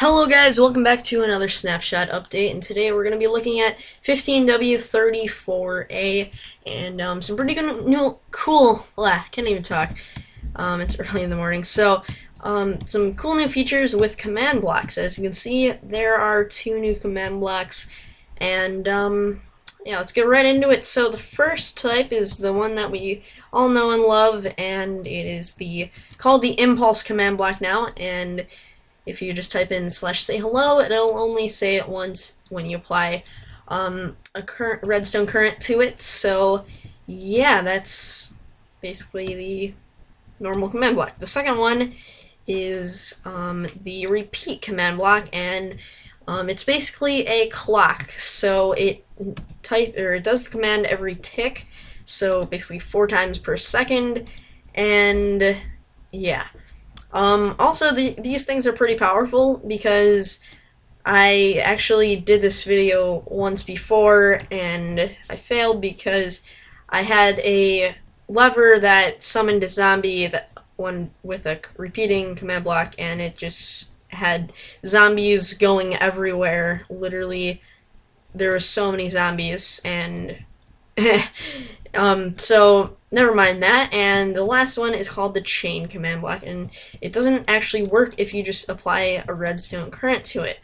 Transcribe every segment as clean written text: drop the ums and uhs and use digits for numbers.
Hello guys, welcome back to another Snapshot update, and today we're going to be looking at 15W34A and some pretty good, cool, can't even talk, it's early in the morning, so some cool new features with command blocks. As you can see, there are two new command blocks, and yeah, let's get right into it. So the first type is the one that we all know and love, and it is called the impulse command block now, and if you just type in /say hello, it'll only say it once when you apply a redstone current to it. So yeah, that's basically the normal command block. The second one is the repeat command block, and it's basically a clock. So it does the command every tick, so basically 4 times per second, and yeah. Also, these things are pretty powerful because I actually did this video once before and I failed because I had a lever that summoned a zombie with a repeating command block, and it just had zombies going everywhere. Literally, there were so many zombies, and so never mind that. And the last one is called the chain command block, and it doesn't actually work if you just apply a redstone current to it.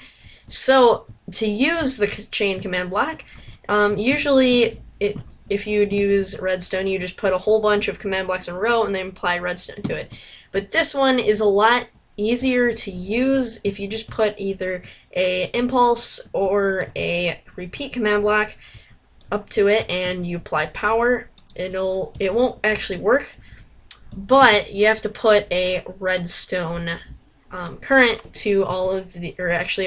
So to use the chain command block, usually if you'd use redstone, you just put a whole bunch of command blocks in a row and then apply redstone to it. But this one is a lot easier to use if you just put either a impulse or a repeat command block up to it and you apply power. It won't actually work, but you have to put a redstone current to all of a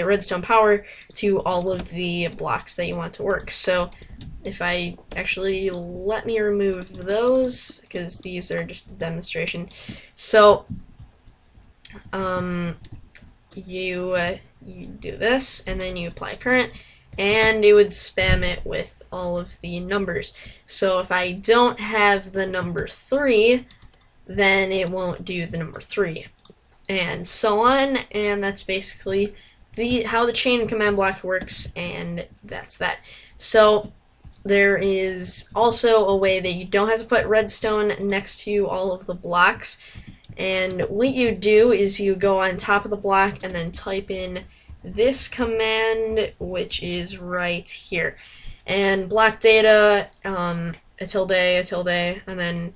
redstone power to all of the blocks that you want to work. So if I actually let me remove those, because these are just a demonstration. So you do this, and then you apply current, and it would spam it with all of the numbers. So if I don't have the number 3, then it won't do the number 3, and so on. And that's basically how the chain command block works, and that's that. So there is also a way that you don't have to put redstone next to all of the blocks, and what you do is you go on top of the block and then type in this command, which is right here, and block data, a tilde, and then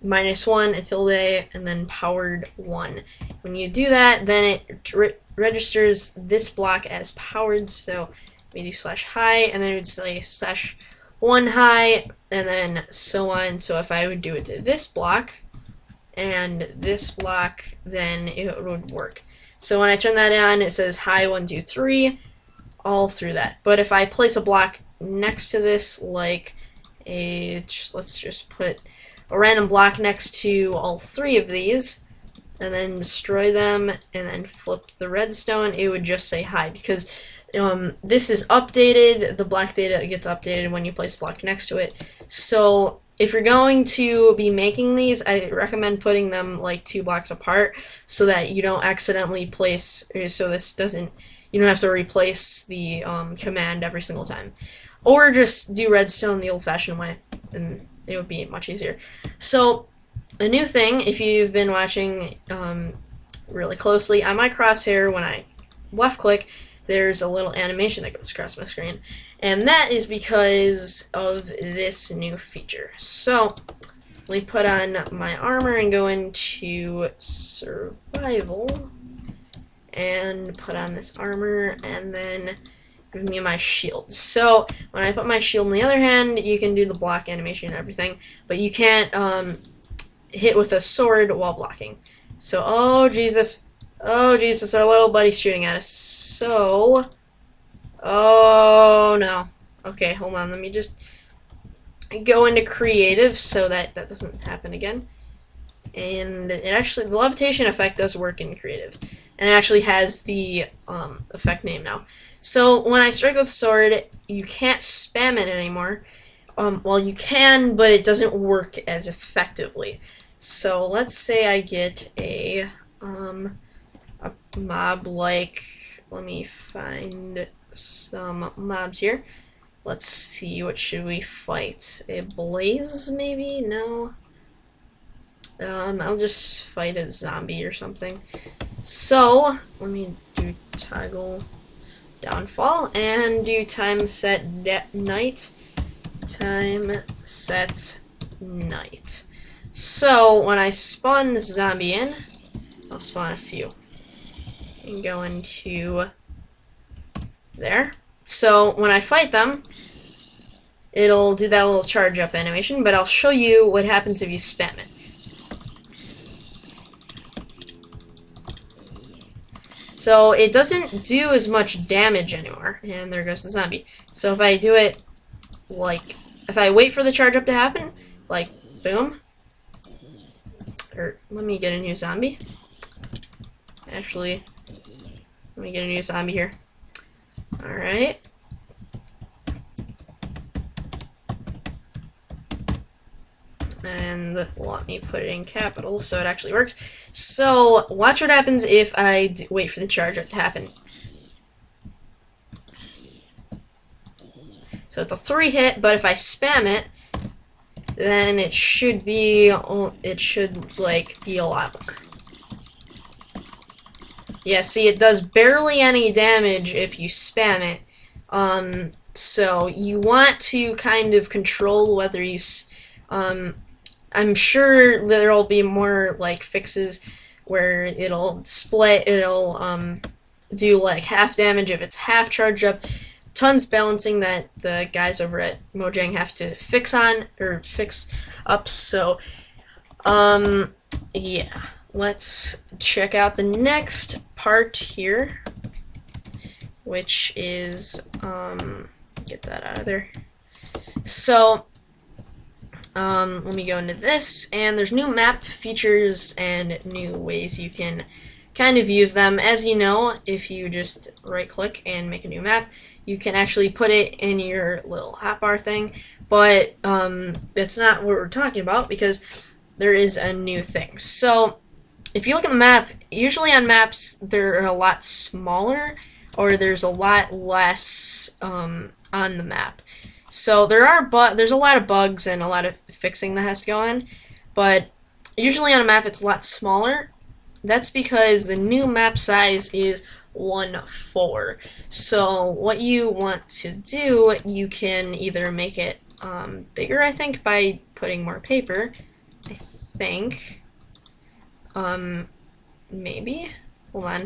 -1, a tilde, and then powered 1. When you do that, then it registers this block as powered. So we do /high, and then it would say /1 high, and then so on. So if I would do it to this block and this block, then it would work. So when I turn that on, it says high 1, 2, 3 all through that. But if I place a block next to this, like let's just put a random block next to all 3 of these, and then destroy them, and then flip the redstone, it would just say high, because this is updated. The block data gets updated when you place a block next to it. So if you're going to be making these, I recommend putting them like 2 blocks apart so that you don't accidentally place, so you don't have to replace the command every single time. Or just do redstone the old-fashioned way, and it would be much easier. So a new thing, if you've been watching really closely, on my crosshair, when I left-click, there's a little animation that goes across my screen. And that is because of this new feature. So let me put on my armor and go into survival and put on this armor, and then give me my shield. So when I put my shield in the other hand, you can do the block animation and everything, but you can't hit with a sword while blocking. So oh Jesus, our little buddy's shooting at us. So oh no. Okay, hold on, let me just go into creative so that doesn't happen again. And the levitation effect does work in creative, and it actually has the effect name now. So when I strike with a sword, you can't spam it anymore. Well, you can, but it doesn't work as effectively. So let's say I get a mob like let me find some mobs here. Let's see, what should we fight? A blaze, maybe? No. I'll just fight a zombie or something. So, let me do toggle downfall and do time set night. Time set night. So, when I spawn this zombie in, I'll spawn a few. And go into there. So, when I fight them, it'll do that little charge up animation, but I'll show you what happens if you spam it. So it doesn't do as much damage anymore, and there goes the zombie. So if I do it, like, if I wait for the charge up to happen, like, boom, or let me get a new zombie. Actually, let me get a new zombie here. Alright. And let me put it in capital so it actually works. So, watch what happens if I wait for the charge up to happen. So it's a 3 hit, but if I spam it, then it should be, like, be a lot more. Yeah, see, it does barely any damage if you spam it. So you want to kind of control whether you, I'm sure there'll be more, like, fixes where it'll split, it'll, do, like, half damage if it's half charged up. Tons balancing that the guys over at Mojang have to fix up, so, yeah. Let's check out the next part here, which is, get that out of there. So, let me go into this, and there's new map features and new ways you can kind of use them. As you know, if you just right-click and make a new map, you can actually put it in your little hotbar thing, but that's not what we're talking about, because there is a new thing. So, if you look at the map, usually on maps, they're a lot smaller, or there's a lot less on the map. So there's a lot of bugs and a lot of fixing that has to go on, but usually on a map it's a lot smaller. That's because the new map size is 1:4. So what you want to do, you can either make it bigger, I think, by putting more paper, I think. Maybe? Hold on.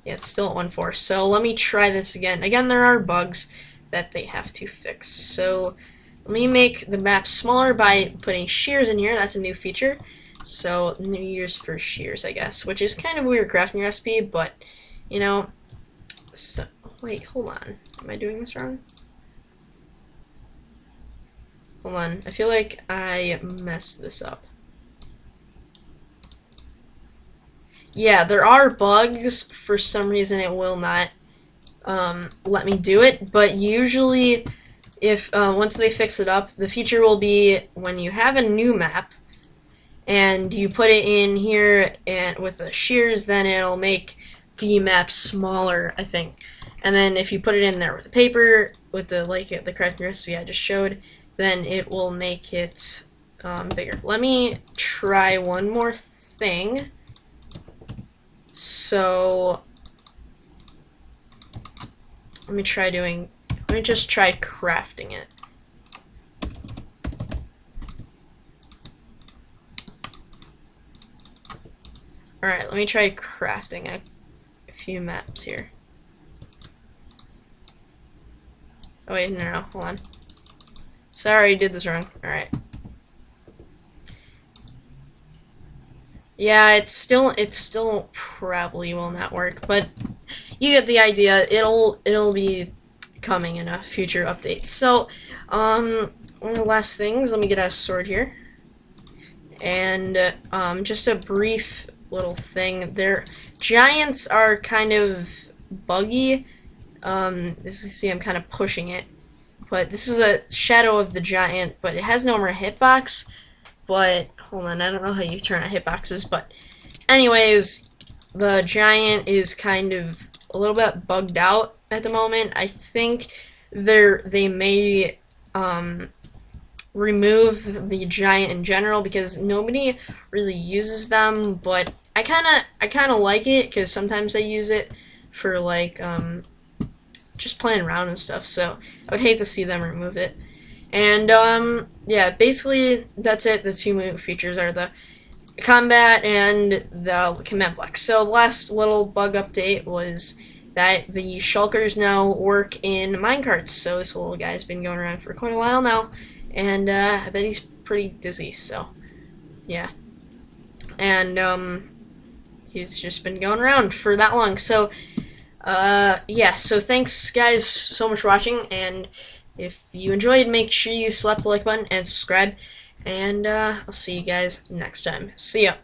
Yeah, it's still at 1:4. So let me try this again. Again, there are bugs that they have to fix. So let me make the map smaller by putting shears in here. That's a new feature. So new years for shears, I guess, which is kind of a weird crafting recipe, but, you know, so, wait, hold on. Am I doing this wrong? Hold on. I feel like I messed this up. Yeah, there are bugs. For some reason, it will not let me do it. But usually, if once they fix it up, the feature will be when you have a new map and you put it in here and with the shears, then it'll make the map smaller, I think. And then if you put it in there with the paper, with the the crafting recipe I just showed, then it will make it bigger. Let me try one more thing. So let me just try crafting it. Alright, let me try crafting a few maps here. Oh wait, no, hold on. Sorry, I did this wrong. Alright. Yeah, it still probably will not work, but you get the idea. It'll be coming in a future update. So, one of the last things, let me get a sword here. And just a brief little thing. Giants are kind of buggy. As you see, I'm kind of pushing it. But this is a shadow of the giant, but it has no more hitbox. But hold on, I don't know how you turn on hitboxes, but anyways, the giant is kind of a little bit bugged out at the moment. I think they may remove the giant in general because nobody really uses them, but I kind of like it because sometimes I use it for like just playing around and stuff. So I would hate to see them remove it. And yeah, basically that's it. The two new features are the combat and the command block. So the last little bug update was that the shulkers now work in minecarts. So this little guy's been going around for quite a while now, and I bet he's pretty dizzy. So yeah, and he's just been going around for that long. So yeah, so thanks guys so much for watching, and if you enjoyed, make sure you slap the like button and subscribe, and I'll see you guys next time. See ya.